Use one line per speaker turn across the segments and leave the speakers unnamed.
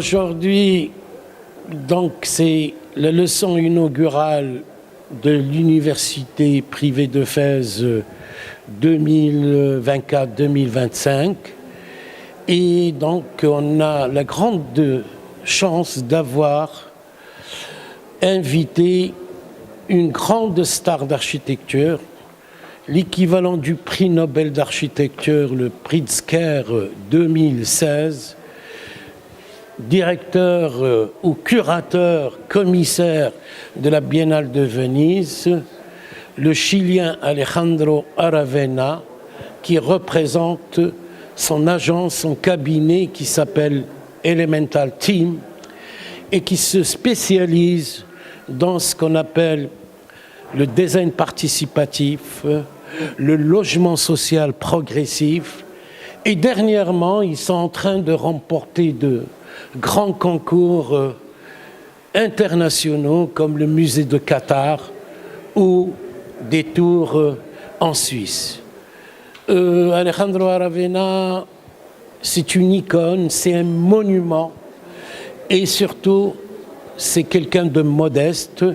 Aujourd'hui, donc, c'est la leçon inaugurale de l'Université privée de Fès 2024-2025. Et donc, on a la grande chance d'avoir invité une grande star d'architecture, l'équivalent du prix Nobel d'architecture, le Pritzker 2016, directeur ou curateur, commissaire de la Biennale de Venise, le Chilien Alejandro Aravena, qui représente son agence, son cabinet qui s'appelle Elemental Team et qui se spécialise dans ce qu'on appelle le design participatif, le logement social progressif. Et dernièrement, ils sont en train de remporter de grands concours internationaux comme le musée de Qatar ou des tours en Suisse. Alejandro Aravena, c'est une icône, c'est un monument et surtout, c'est quelqu'un de modeste.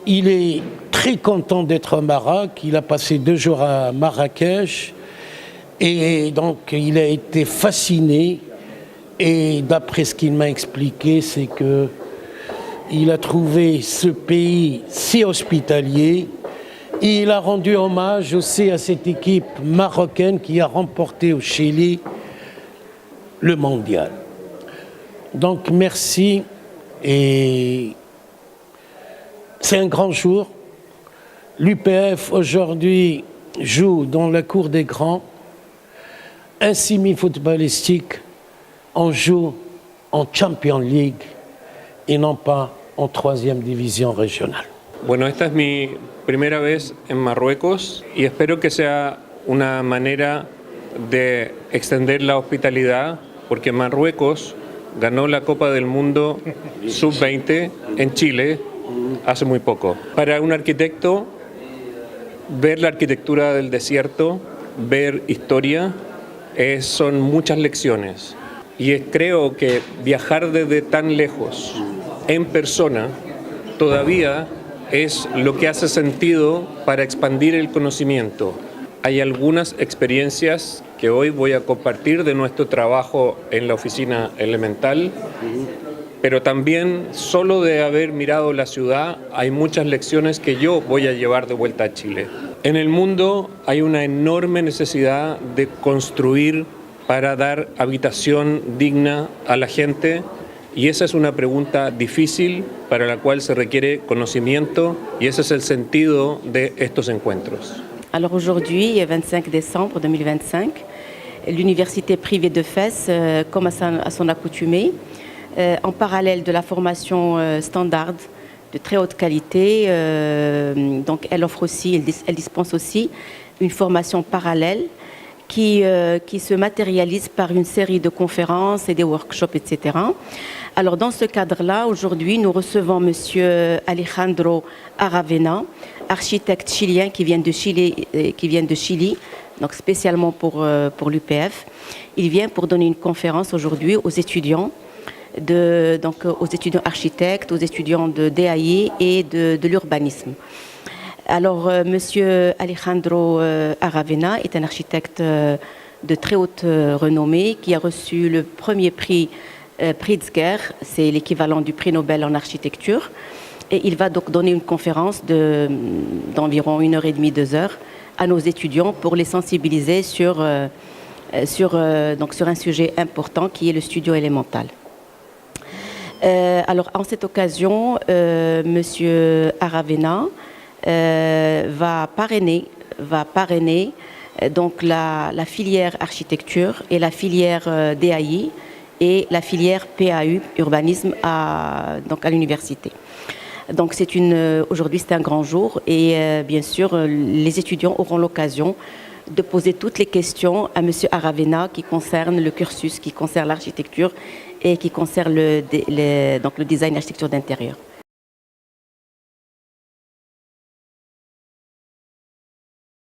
Il est très content d'être au Maroc, il a passé 2 jours à Marrakech et donc il a été fasciné et d'après ce qu'il m'a expliqué, c'est qu'il a trouvé ce pays si hospitalier. Et il a rendu hommage aussi à cette équipe marocaine qui a remporté au Chili le mondial. Donc merci et c'est un grand jour. L'UPF aujourd'hui joue dans la cour des grands. Un semi-footballistique, on joue en Champions League et non pas en 3e division régionale.
Bueno, esta es mi primera vez en Marruecos y espero que sea una manera de extender la hospitalidad, porque Marruecos ganó la Copa del Mundo Sub-20 en Chile hace muy poco. Para un arquitecto, ver la arquitectura del desierto, ver historia, son muchas lecciones. Y creo que viajar desde tan lejos, en persona, todavía es lo que hace sentido para expandir el conocimiento. Hay algunas experiencias que hoy voy a compartir de nuestro trabajo en la oficina Elemental, pero también solo de haber mirado la ciudad hay muchas lecciones que yo voy a llevar de vuelta a Chile. En el mundo hay una enorme necesidad de construir para dar habitación digna a la gente. Y esa es una pregunta difícil para la cual se requiere conocimiento y ese es el sentido de estos encuentros.
Alors aujourd'hui, 25 décembre 2025, l'Université privée de Fès, comme à son accoutumée, en parallèle de la formation standard de très haute qualité, donc elle offre aussi, elle dispense aussi une formation parallèle qui se matérialise par une série de conférences et des workshops, etc. Alors dans ce cadre-là, aujourd'hui, nous recevons Monsieur Alejandro Aravena, architecte chilien qui vient de Chili, donc spécialement pour l'UPF. Il vient pour donner une conférence aujourd'hui aux étudiants, aux étudiants architectes, aux étudiants de DAI et de l'urbanisme. Alors, Monsieur Alejandro Aravena est un architecte de très haute renommée qui a reçu le premier prix Pritzker, c'est l'équivalent du prix Nobel en architecture. Et il va donc donner une conférence d'environ 1h30, 2 heures à nos étudiants pour les sensibiliser sur un sujet important qui est le studio élémental. Alors, en cette occasion, Monsieur Aravena va parrainer donc la filière architecture et la filière DAI et la filière PAU, urbanisme, à l'université. Donc aujourd'hui c'est un grand jour et bien sûr les étudiants auront l'occasion de poser toutes les questions à Monsieur Aravena qui concernent le cursus, qui concerne l'architecture et qui concerne le design architecture d'intérieur.